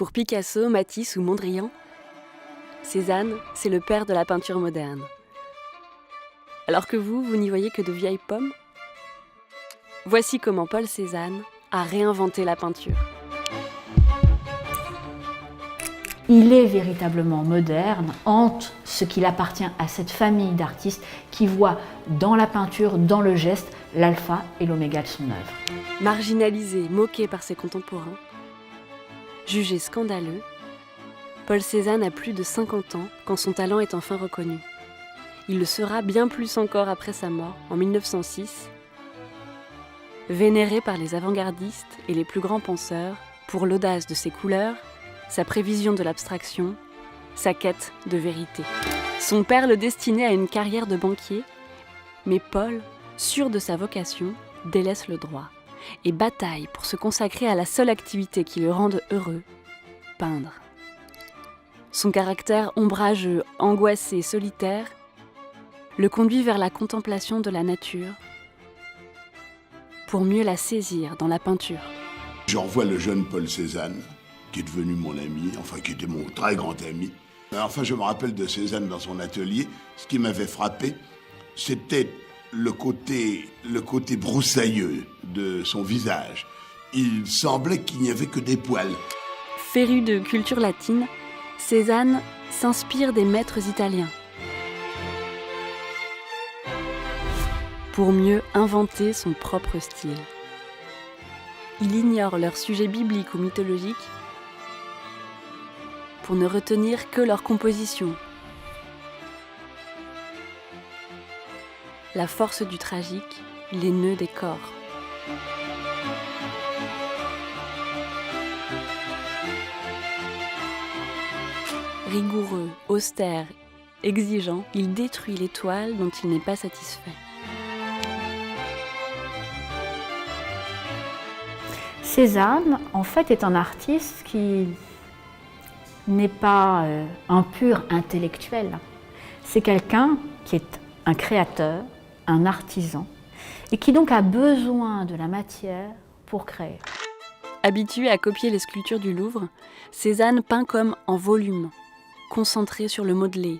Pour Picasso, Matisse ou Mondrian, Cézanne, c'est le père de la peinture moderne. Alors que vous n'y voyez que de vieilles pommes? Voici comment Paul Cézanne a réinventé la peinture. Il est véritablement moderne, hante ce qu'il appartient à cette famille d'artistes qui voit dans la peinture, dans le geste, l'alpha et l'oméga de son œuvre. Marginalisé, moqué par ses contemporains, jugé scandaleux, Paul Cézanne a plus de 50 ans quand son talent est enfin reconnu. Il le sera bien plus encore après sa mort, en 1906, vénéré par les avant-gardistes et les plus grands penseurs pour l'audace de ses couleurs, sa prévision de l'abstraction, sa quête de vérité. Son père le destinait à une carrière de banquier, mais Paul, sûr de sa vocation, délaisse le droit et bataille pour se consacrer à la seule activité qui le rende heureux, peindre. Son caractère ombrageux, angoissé, solitaire, le conduit vers la contemplation de la nature pour mieux la saisir dans la peinture. Je revois le jeune Paul Cézanne, qui est devenu mon ami, enfin qui était mon très grand ami. Enfin, je me rappelle de Cézanne dans son atelier. Ce qui m'avait frappé, c'était le côté broussailleux de son visage. Il semblait qu'il n'y avait que des poils. Féru de culture latine, Cézanne s'inspire des maîtres italiens pour mieux inventer son propre style. Il ignore leurs sujets bibliques ou mythologiques pour ne retenir que leur composition. La force du tragique, les nœuds des corps. Rigoureux, austère, exigeant, il détruit l'étoile dont il n'est pas satisfait. Cézanne, en fait, est un artiste qui n'est pas un pur intellectuel. C'est quelqu'un qui est un créateur, un artisan, et qui donc a besoin de la matière pour créer. Habitué à copier les sculptures du Louvre, Cézanne peint comme en volume, concentré sur le modelé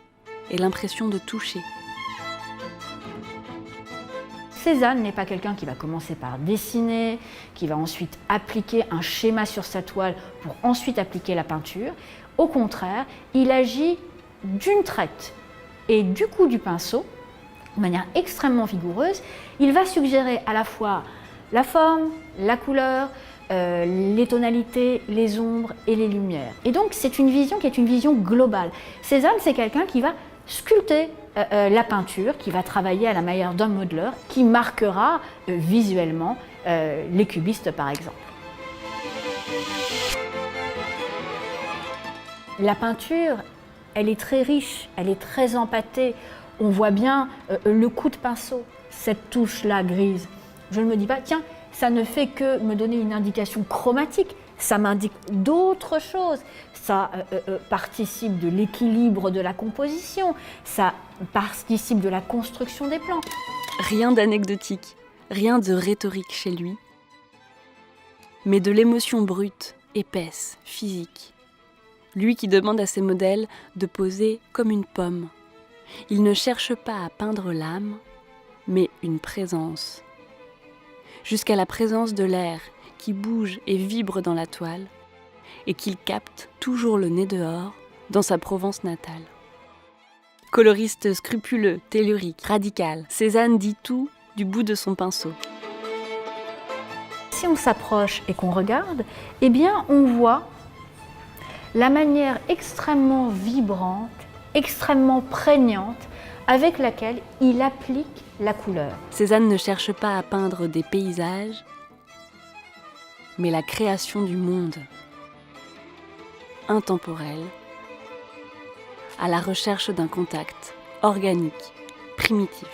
et l'impression de toucher. Cézanne n'est pas quelqu'un qui va commencer par dessiner, qui va ensuite appliquer un schéma sur sa toile pour ensuite appliquer la peinture. Au contraire, il agit d'une traite et du coup du pinceau, de manière extrêmement vigoureuse. Il va suggérer à la fois la forme, la couleur, les tonalités, les ombres et les lumières. Et donc c'est une vision qui est une vision globale. Cézanne, c'est quelqu'un qui va sculpter la peinture, qui va travailler à la manière d'un modeleur, qui marquera visuellement les cubistes par exemple. La peinture, elle est très riche, elle est très empâtée. On voit bien le coup de pinceau, cette touche-là grise. Je ne me dis pas, tiens, ça ne fait que me donner une indication chromatique, ça m'indique d'autres choses. Ça participe de l'équilibre de la composition, ça participe de la construction des plans. Rien d'anecdotique, rien de rhétorique chez lui, mais de l'émotion brute, épaisse, physique. Lui qui demande à ses modèles de poser comme une pomme. Il ne cherche pas à peindre l'âme, mais une présence. Jusqu'à la présence de l'air qui bouge et vibre dans la toile et qu'il capte toujours le nez dehors dans sa Provence natale. Coloriste scrupuleux, tellurique, radical, Cézanne dit tout du bout de son pinceau. Si on s'approche et qu'on regarde, eh bien on voit la manière extrêmement vibrante, extrêmement prégnante avec laquelle il applique la couleur. Cézanne ne cherche pas à peindre des paysages, mais la création du monde, intemporel, à la recherche d'un contact organique, primitif.